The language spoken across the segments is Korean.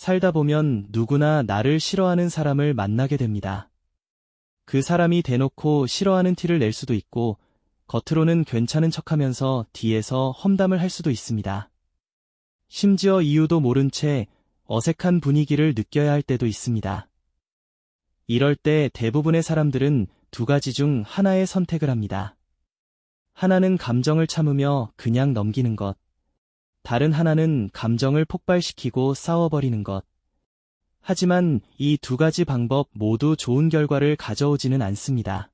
살다 보면 누구나 나를 싫어하는 사람을 만나게 됩니다. 그 사람이 대놓고 싫어하는 티를 낼 수도 있고, 겉으로는 괜찮은 척하면서 뒤에서 험담을 할 수도 있습니다. 심지어 이유도 모른 채 어색한 분위기를 느껴야 할 때도 있습니다. 이럴 때 대부분의 사람들은 두 가지 중 하나의 선택을 합니다. 하나는 감정을 참으며 그냥 넘기는 것. 다른 하나는 감정을 폭발시키고 싸워버리는 것. 하지만 이 두 가지 방법 모두 좋은 결과를 가져오지는 않습니다.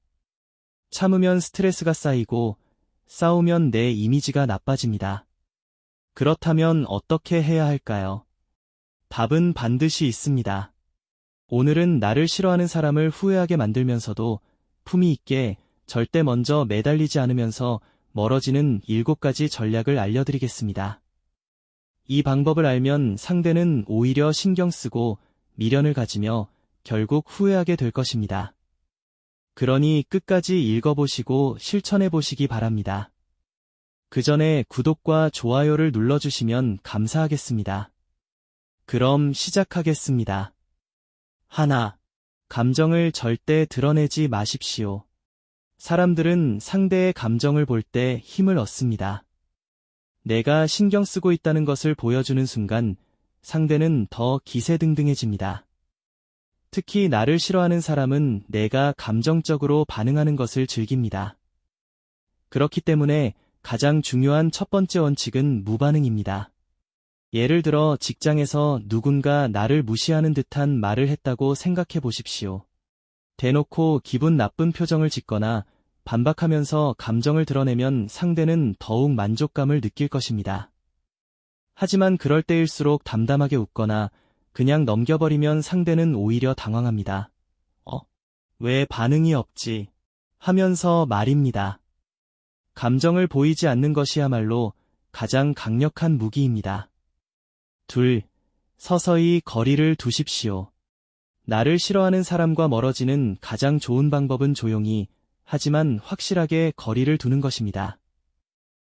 참으면 스트레스가 쌓이고 싸우면 내 이미지가 나빠집니다. 그렇다면 어떻게 해야 할까요? 답은 반드시 있습니다. 오늘은 나를 싫어하는 사람을 후회하게 만들면서도 품위 있게 절대 먼저 매달리지 않으면서 멀어지는 7가지 전략을 알려드리겠습니다. 이 방법을 알면 상대는 오히려 신경 쓰고 미련을 가지며 결국 후회하게 될 것입니다. 그러니 끝까지 읽어보시고 실천해보시기 바랍니다. 그 전에 구독과 좋아요를 눌러주시면 감사하겠습니다. 그럼 시작하겠습니다. 하나, 감정을 절대 드러내지 마십시오. 사람들은 상대의 감정을 볼 때 힘을 얻습니다. 내가 신경 쓰고 있다는 것을 보여주는 순간 상대는 더 기세등등해집니다. 특히 나를 싫어하는 사람은 내가 감정적으로 반응하는 것을 즐깁니다. 그렇기 때문에 가장 중요한 첫 번째 원칙은 무반응입니다. 예를 들어 직장에서 누군가 나를 무시하는 듯한 말을 했다고 생각해 보십시오. 대놓고 기분 나쁜 표정을 짓거나 반박하면서 감정을 드러내면 상대는 더욱 만족감을 느낄 것입니다. 하지만 그럴 때일수록 담담하게 웃거나 그냥 넘겨버리면 상대는 오히려 당황합니다. 왜 반응이 없지? 하면서 말입니다. 감정을 보이지 않는 것이야말로 가장 강력한 무기입니다. 둘, 서서히 거리를 두십시오. 나를 싫어하는 사람과 멀어지는 가장 좋은 방법은 조용히, 하지만 확실하게 거리를 두는 것입니다.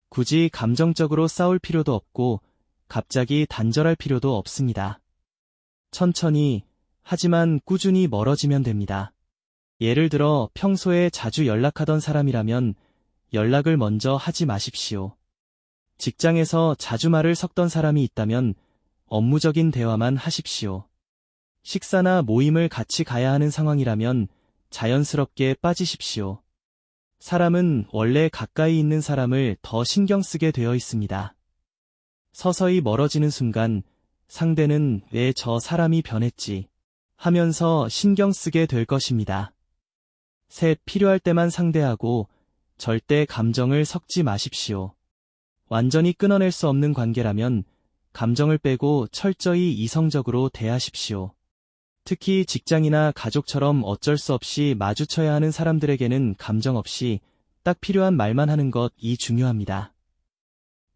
굳이 감정적으로 싸울 필요도 없고, 갑자기 단절할 필요도 없습니다. 천천히, 하지만 꾸준히 멀어지면 됩니다. 예를 들어 평소에 자주 연락하던 사람이라면 연락을 먼저 하지 마십시오. 직장에서 자주 말을 섞던 사람이 있다면 업무적인 대화만 하십시오. 식사나 모임을 같이 가야 하는 상황이라면 자연스럽게 빠지십시오. 사람은 원래 가까이 있는 사람을 더 신경 쓰게 되어 있습니다. 서서히 멀어지는 순간 상대는 왜 저 사람이 변했지 하면서 신경 쓰게 될 것입니다. 셋, 필요할 때만 상대하고 절대 감정을 섞지 마십시오. 완전히 끊어낼 수 없는 관계라면 감정을 빼고 철저히 이성적으로 대하십시오. 특히 직장이나 가족처럼 어쩔 수 없이 마주쳐야 하는 사람들에게는 감정 없이 딱 필요한 말만 하는 것이 중요합니다.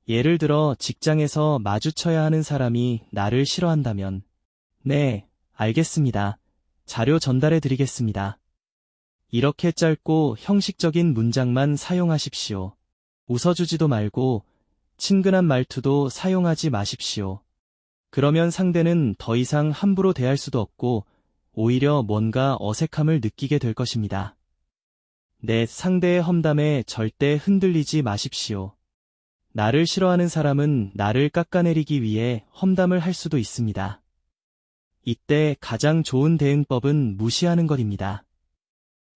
예를 들어 직장에서 마주쳐야 하는 사람이 나를 싫어한다면, 네, 알겠습니다. 자료 전달해 드리겠습니다. 이렇게 짧고 형식적인 문장만 사용하십시오. 웃어주지도 말고 친근한 말투도 사용하지 마십시오. 그러면 상대는 더 이상 함부로 대할 수도 없고 오히려 뭔가 어색함을 느끼게 될 것입니다. 내 상대의 험담에 절대 흔들리지 마십시오. 나를 싫어하는 사람은 나를 깎아내리기 위해 험담을 할 수도 있습니다. 이때 가장 좋은 대응법은 무시하는 것입니다.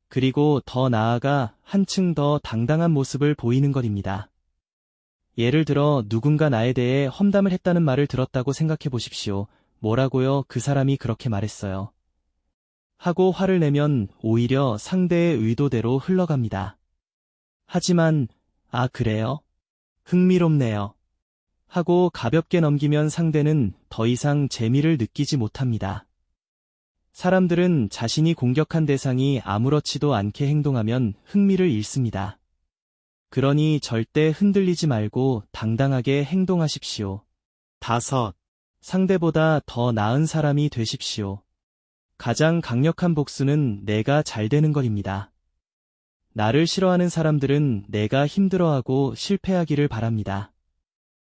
그리고 더 나아가 한층 더 당당한 모습을 보이는 것입니다. 예를 들어 누군가 나에 대해 험담을 했다는 말을 들었다고 생각해 보십시오. 뭐라고요? 그 사람이 그렇게 말했어요. 하고 화를 내면 오히려 상대의 의도대로 흘러갑니다. 하지만 그래요? 흥미롭네요. 하고 가볍게 넘기면 상대는 더 이상 재미를 느끼지 못합니다. 사람들은 자신이 공격한 대상이 아무렇지도 않게 행동하면 흥미를 잃습니다. 그러니 절대 흔들리지 말고 당당하게 행동하십시오. 5. 상대보다 더 나은 사람이 되십시오. 가장 강력한 복수는 내가 잘 되는 것입니다. 나를 싫어하는 사람들은 내가 힘들어하고 실패하기를 바랍니다.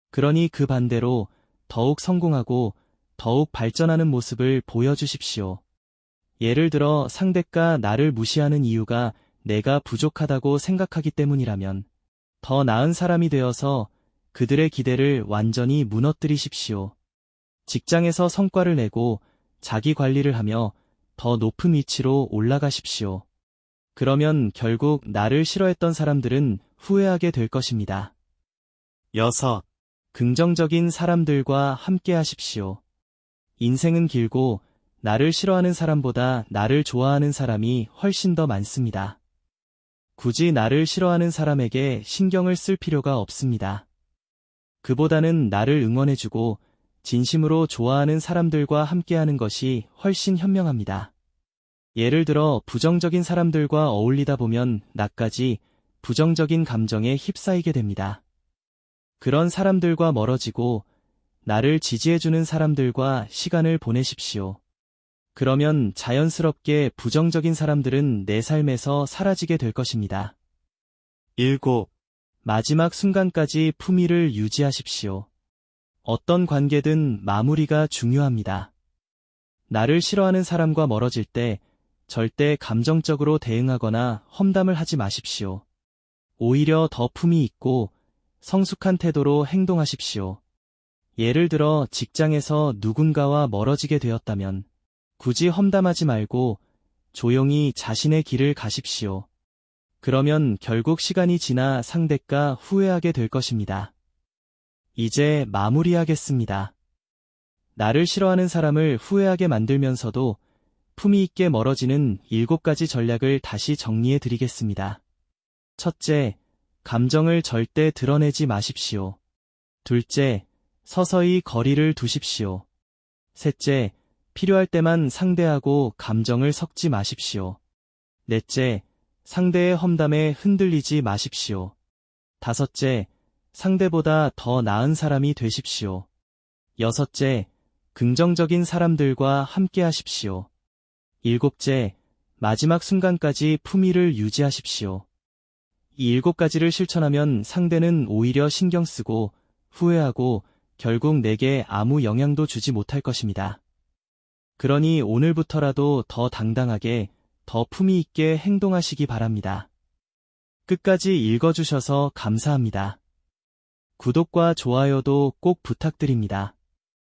그러니 그 반대로 더욱 성공하고 더욱 발전하는 모습을 보여주십시오. 예를 들어 상대가 나를 무시하는 이유가 내가 부족하다고 생각하기 때문이라면 더 나은 사람이 되어서 그들의 기대를 완전히 무너뜨리십시오. 직장에서 성과를 내고 자기 관리를 하며 더 높은 위치로 올라가십시오. 그러면 결국 나를 싫어했던 사람들은 후회하게 될 것입니다. 6. 긍정적인 사람들과 함께 하십시오. 인생은 길고 나를 싫어하는 사람보다 나를 좋아하는 사람이 훨씬 더 많습니다. 굳이 나를 싫어하는 사람에게 신경을 쓸 필요가 없습니다. 그보다는 나를 응원해주고 진심으로 좋아하는 사람들과 함께하는 것이 훨씬 현명합니다. 예를 들어 부정적인 사람들과 어울리다 보면 나까지 부정적인 감정에 휩싸이게 됩니다. 그런 사람들과 멀어지고 나를 지지해주는 사람들과 시간을 보내십시오. 그러면 자연스럽게 부정적인 사람들은 내 삶에서 사라지게 될 것입니다. 7. 마지막 순간까지 품위를 유지하십시오. 어떤 관계든 마무리가 중요합니다. 나를 싫어하는 사람과 멀어질 때 절대 감정적으로 대응하거나 험담을 하지 마십시오. 오히려 더 품위 있고 성숙한 태도로 행동하십시오. 예를 들어 직장에서 누군가와 멀어지게 되었다면 굳이 험담하지 말고 조용히 자신의 길을 가십시오. 그러면 결국 시간이 지나 상대가 후회하게 될 것입니다. 이제 마무리하겠습니다. 나를 싫어하는 사람을 후회하게 만들면서도 품위 있게 멀어지는 7가지 전략을 다시 정리해 드리겠습니다. 첫째, 감정을 절대 드러내지 마십시오. 둘째, 서서히 거리를 두십시오. 셋째, 필요할 때만 상대하고 감정을 섞지 마십시오. 넷째, 상대의 험담에 흔들리지 마십시오. 다섯째, 상대보다 더 나은 사람이 되십시오. 여섯째, 긍정적인 사람들과 함께 하십시오. 일곱째, 마지막 순간까지 품위를 유지하십시오. 이 7가지를 실천하면 상대는 오히려 신경 쓰고 후회하고 결국 내게 아무 영향도 주지 못할 것입니다. 그러니 오늘부터라도 더 당당하게, 더 품위 있게 행동하시기 바랍니다. 끝까지 읽어주셔서 감사합니다. 구독과 좋아요도 꼭 부탁드립니다.